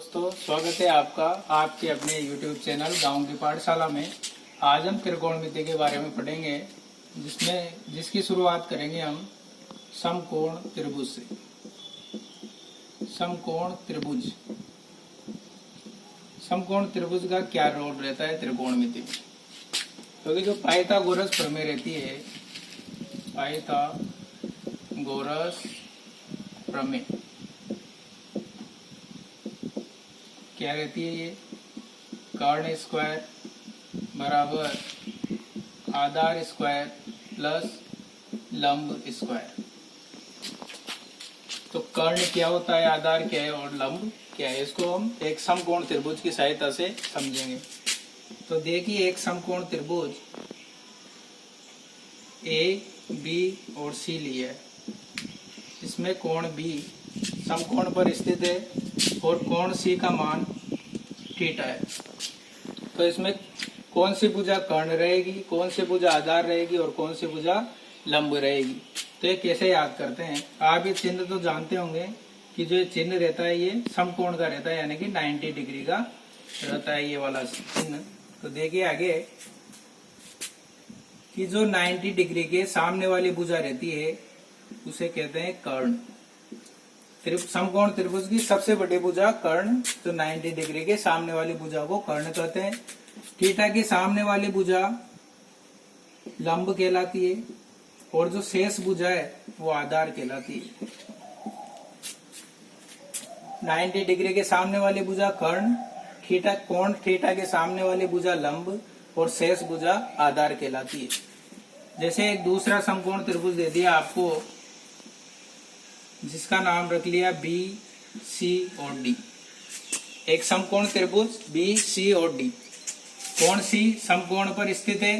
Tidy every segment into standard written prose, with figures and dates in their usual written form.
दोस्तों, स्वागत है आपका आपके अपने YouTube चैनल गांव की पाठशाला में। आज हम त्रिकोणमिति के बारे में पढ़ेंगे, जिसकी शुरुआत करेंगे हम समकोण त्रिभुज से। समकोण त्रिभुज, समकोण त्रिभुज का क्या रोल रहता है त्रिकोणमिति में? क्योंकि जो पाइथागोरस प्रमेय रहती है, पाइथागोरस प्रमेय क्या रहती है? ये कर्ण स्क्वायर बराबर आधार स्क्वायर प्लस लंब स्क्वायर। तो कर्ण क्या होता है, आधार क्या है और लंब क्या है, इसको हम एक समकोण त्रिभुज की सहायता से समझेंगे। तो देखिए, एक समकोण त्रिभुज ए, बी और सी लिया है। इसमें कोण बी समकोण पर स्थित है और कोण सी का मान थीटा है। तो इसमें कौन सी भुजा कर्ण रहेगी, कौन सी भुजा आधार रहेगी और कौन सी भुजा लंब रहेगी? तो ये कैसे याद करते हैं? आप ये चिन्ह तो जानते होंगे कि जो चिन्ह रहता है ये समकोण का रहता है, यानी कि 90 डिग्री का रहता है ये वाला चिन्ह। तो देखिए आगे कि जो 90 डिग्री के सामने वाली भुजा रहती है उसे कहते हैं कर्ण। समकोण त्रिभुज की सबसे बड़ी भुजा कर्ण, तो 90 डिग्री के सामने वाली भुजा को कर्ण कहते हैं। थीटा की सामने वाली भुजा लंब कहलाती है और जो शेष भुजा है वो आधार कहलाती है। 90 डिग्री के सामने वाली भुजा कर्ण, थीटा कोण थीटा के सामने वाली भुजा लंब और शेष भुजा आधार कहलाती है। जैसे एक दूसरा समकोण त्रिभुज दे दिया आपको, जिसका नाम रख लिया बी, सी और डी। एक समकोण त्रिभुज बी, सी और डी। कोण सी समकोण पर स्थित है,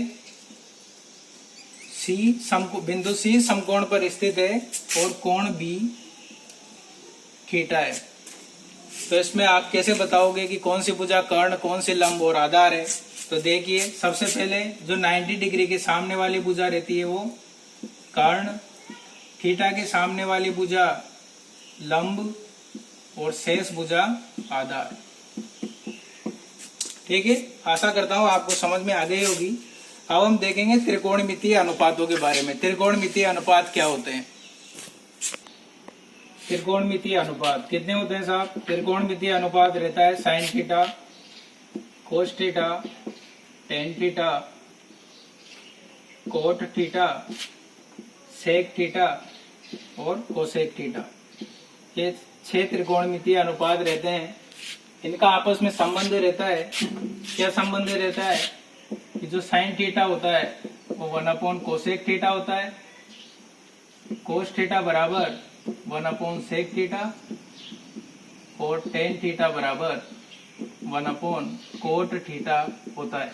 बिंदु सी समकोण पर स्थित है और कोण बी थीटा है। तो इसमें आप कैसे बताओगे कि कौन सी भुजा कर्ण, कौन सी लंब और आधार है? तो देखिए, सबसे पहले जो 90 डिग्री के सामने वाली भुजा रहती है वो कर्ण, थीटा के सामने वाली भुजा लंब और शेष भुजा आधार। ठीक है, आशा करता हूं आपको समझ में आ गई होगी। अब हम देखेंगे त्रिकोणमितीय अनुपातों के बारे में। त्रिकोणमितीय अनुपात क्या होते हैं? त्रिकोणमितीय अनुपात कितने होते हैं साहब? त्रिकोणमितीय अनुपात रहता है sine theta, cos theta, tan theta, cot theta, sec theta और कोसेक थीटा। ये 6 त्रिकोणमितीय अनुपात रहते हैं। इनका आपस में संबंध रहता है। क्या संबंध रहता है कि जो साइन थीटा होता है वो 1/कोसेक थीटा होता है, कोस थीटा बराबर 1/सेक थीटा और टेन थीटा बराबर 1/कोट थीटा होता है।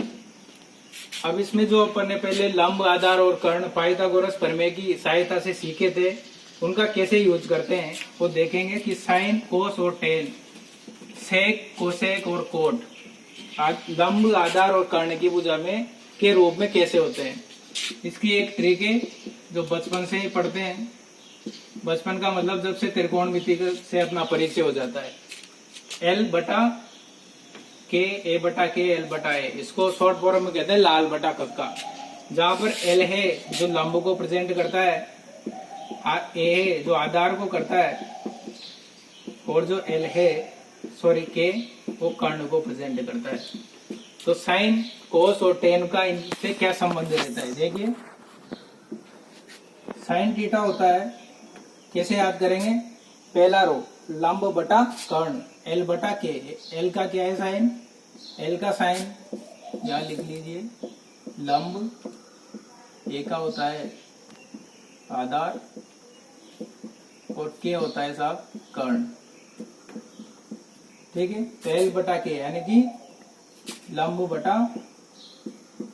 अब इसमें जो अपन ने पहले लंब, आधार और कर्ण पाइथागोरस प्रमेय की सहायता से सीखे थे, उनका कैसे यूज करते हैं वो देखेंगे कि साइन, कोस और टेन, सेक, कोसेक और कोट लंब, आधार और कर्ण की भुजा में के रूप में कैसे होते हैं। इसकी एक ट्रिक है जो बचपन से ही पढ़ते हैं। बचपन का मतलब जब से त्रिकोणमिति से अपना परिचय हो जाता है। L/K, A/K, L/A, इसको शॉर्ट फॉर्म में कहते हैं लाल बटा कक्का। जहां पर L है जो लंब को प्रेजेंट करता है, A है जो आधार को करता है और जो K वो कर्ण को प्रेजेंट करता है। तो साइन, कोस और टेन का इनसे क्या संबंध रहता है? देखिए, साइन थीटा होता है, कैसे याद करेंगे? पहला रो लंब बटा कर्ण, L/K। L का क्या है साइन? L का साइन यहां लिख लीजिए लंब, A का होता है आधार और K होता है साहब कर्ण। ठीक है, तो L/K यानी कि लंब बटा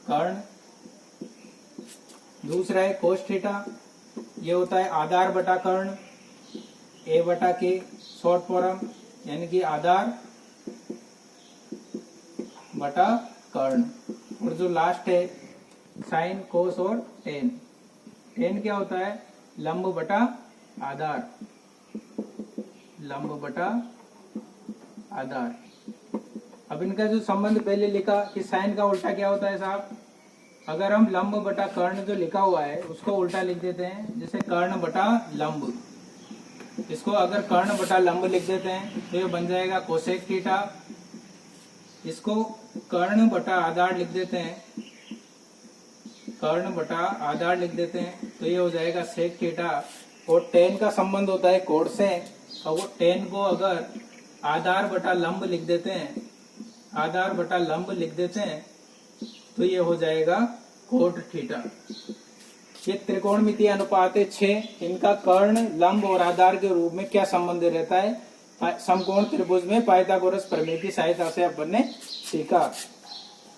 कर्ण। दूसरा है कोस थीटा, ये होता है आधार बटा कर्ण, A/K शॉर्ट फॉर्म, यानी कि आधार बटा कर्ण। और जो लास्ट है साइन, कोस और टेन। टेन क्या होता है? लंब बटा आधार, लंब बटा आधार। अब इनका जो संबंध पहले लिखा कि साइन का उल्टा क्या होता है साहब, अगर हम लंब बटा कर्ण जो लिखा हुआ है उसको उल्टा लिख देते हैं, जैसे कर्ण बटा लंब, इसको अगर कर्ण बटा लंब लिख देते हैं तो ये बन जाएगा कोसेक थीटा। इसको कर्ण बटा आधार लिख देते हैं, कर्ण बटा आधार लिख देते हैं तो ये हो जाएगा सेक थीटा। और टेन का संबंध होता है कोण से, और वो टेन को अगर आधार बटा लंब लिख देते हैं, आधार बटा लंब लिख देते हैं तो ये हो जाएगा कोट थीटा। ये त्रिकोणमितीय अनुपात है 6, इनका कर्ण, लंब और आधार के रूप में क्या संबंध रहता है, समकोण त्रिभुज में पाइथागोरस प्रमेय की सहायता से अपन ने सीखा।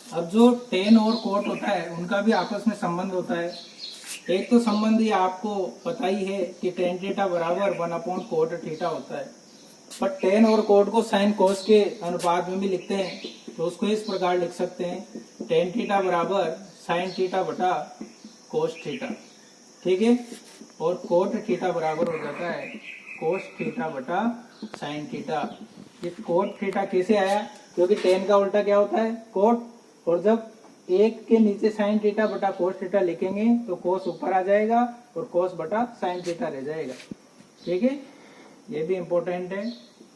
अब जो टेन और कोट होता है उनका भी आपस में संबंध होता है। एक तो संबंध ये आपको पता ही है कि टेन थीटा बराबर 1/कोट थीटा होता है, पर टेन और कोट को साइन कोस के अनुपात में भी लिखते हैं, तो उसको इस प्रकार लिख सकते हैं टेन थीटा बराबर साइन थीटा बटा कोस थीटा, ठीक है। और कोट थीटा बराबर हो जाता है कोस थीटा बटा साइन थीटा। ये कोट थीटा कैसे आया, क्योंकि टेन का उल्टा क्या होता है कोट, और जब एक के नीचे साइन थीटा बटा कोस थीटा लिखेंगे तो कोस ऊपर आ जाएगा और कोस बटा साइन थीटा रह जाएगा, ठीक है। ये भी इम्पोर्टेंट है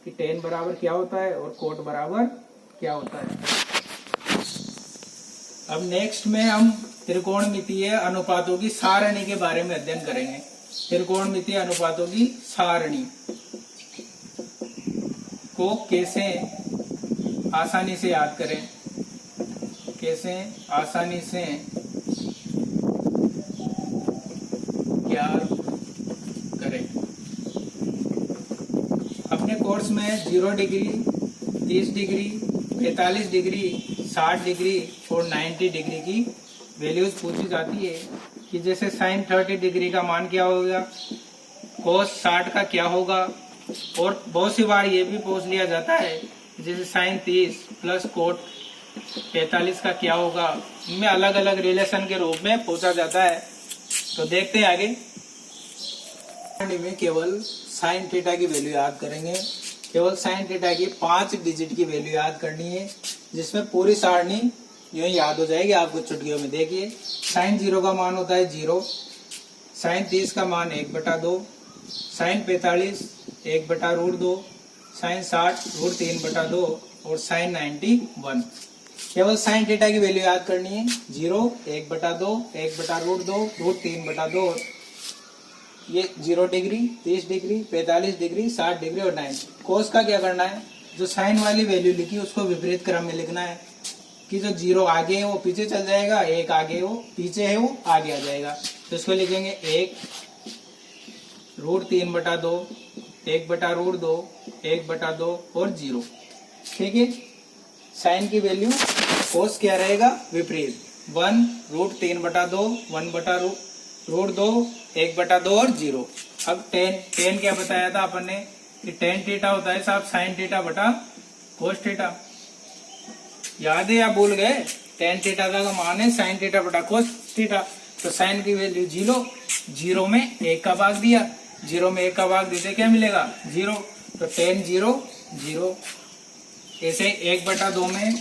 कि टेन बराबर क्या होता है और कोट बराबर क्या होता है। अब नेक्स्ट में हम त्रिकोणमितीय अनुपातों की सारणी के बारे में अध्ययन करेंगे। त्रिकोणमितीय अनुपातों की सारणी को कैसे आसानी से याद करें, कैसे आसानी से याद करें। अपने कोर्स में 0 डिग्री, 30 डिग्री, 45 डिग्री, 60 डिग्री और 90 डिग्री की वैल्यूज पूछी जाती है कि जैसे साइन 30 डिग्री का मान क्या होगा, कोस 60 का क्या होगा, और बहुत सी बार ये भी पूछ लिया जाता है जैसे साइन 30 प्लस कोट 45 का क्या होगा। इनमें अलग अलग रिलेशन के रूप में पूछा जाता है। तो देखते हैं आगे। में केवल साइन थीटा की वैल्यू याद करेंगे, केवल साइन थीटा की 5 डिजिट की वैल्यू याद करनी है, जिसमें पूरी सारणी यूं ही याद हो जाएगी आपको चुटकियों में। देखिए साइन 0 का मान होता है 0, साइन 30 का मान 1/2, साइन 45 1/√2, साइन 60 √3/2 और साइन 90 1। केवल साइन थीटा की वैल्यू याद करनी है 0, 1/2, 1/√2, √3/2। ये 0 डिग्री, 30 डिग्री, 45 डिग्री, 60 डिग्री और 90। कोस का क्या करना है, जो साइन वाली वैल्यू लिखी उसको विपरीत क्रम में लिखना है कि जो 0 आगे है वो पीछे चल जाएगा, 1 आगे वो पीछे है वो आगे आ जाएगा। तो इसको लिखेंगे 1 √3/2, 1/√2, 1/2 और 0, ठीक है। साइन की वैल्यू कोस क्या रहेगा विपरीत, 1 √3/2, 1/√2, 1/2 और 0। अब टेन क्या बताया था अपन ने कि टेन थीटा होता है साहब साइन थीटा बटा कोस थीटा। याद है या भूल गए, टेन थीटा का मान है साइन थीटा बटा कोस थीटा। तो साइन की वैल्यू 0 में 1 का भाग दिया, 0 में 1 का भाग देते क्या मिलेगा 0, तो टेन 0 0। ऐसे 1/2 में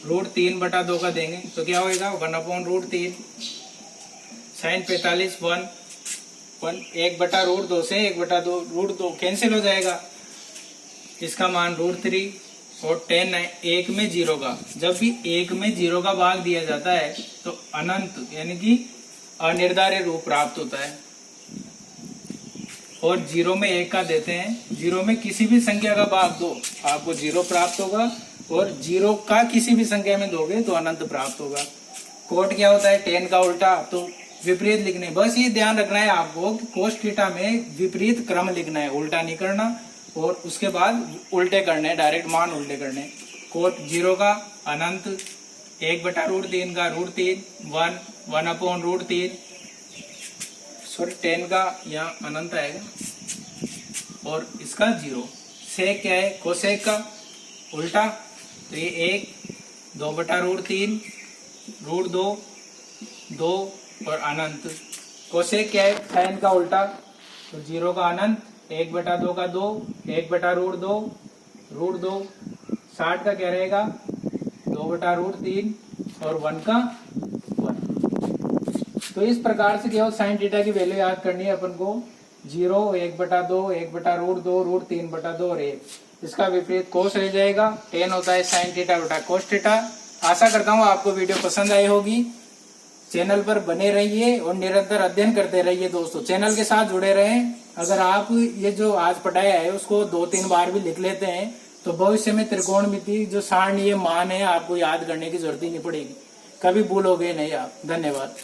√3/2 का देंगे तो क्या होगा 1/√3। साइन 45 1 1/√2 से 1/2 कैंसिल हो जाएगा, इसका मान √3। और टेन 1 में 0 का, जब भी 1 में 0 का भाग दिया जाता है तो अनंत यानी कि अनिर्धारित रूप प्राप्त होता है। और 0 में 1 का देते हैं, 0 में किसी भी संख्या का भाग दो आपको 0 प्राप्त होगा, और 0 का किसी भी संख्या में दोगे तो अनंत प्राप्त होगा। कोट क्या होता है टेन का उल्टा, तो विपरीत लिखने, बस ये ध्यान रखना है आपको कि कोस थीटा में विपरीत क्रम लिखना है, उल्टा नहीं करना, और उसके बाद उल्टे करने, डायरेक्ट मान उल्टे करने। कोट 0 का अनंत, 1/√3 का √3, 1/√3, सॉरी 10 का यहाँ अनंत आएगा और इसका 0। सेक क्या है कोसेक का उल्टा, तो ये 1 2/√3 √2 2 और अनंत। कोसेक क्या है साइन का उल्टा, तो 0 का अनंत, 1/2 का 2, 1/√2, √2। 60 का क्या रहेगा 2/√3 और 1 का 1। तो इस प्रकार से केवल साइन थीटा की वैल्यू याद करनी है अपन को 0, 1/2, 1/√2, √3/2 और 1। इसका विपरीत कोस रह जाएगा। tan होता है साइन थीटा बटा कोस थीटा। आशा करता हूँ आपको वीडियो पसंद आई होगी। चैनल पर बने रहिए और निरंतर अध्ययन करते रहिए दोस्तों। चैनल के साथ जुड़े रहें। अगर आप ये जो आज पढ़ाया है उसको 2-3 बार भी लिख लेते हैं तो भविष्य में त्रिकोणमिति जो सारणीय मान है आपको याद करने की जरूरत ही नहीं पड़ेगी। कभी भूलोगे नहीं आप। धन्यवाद।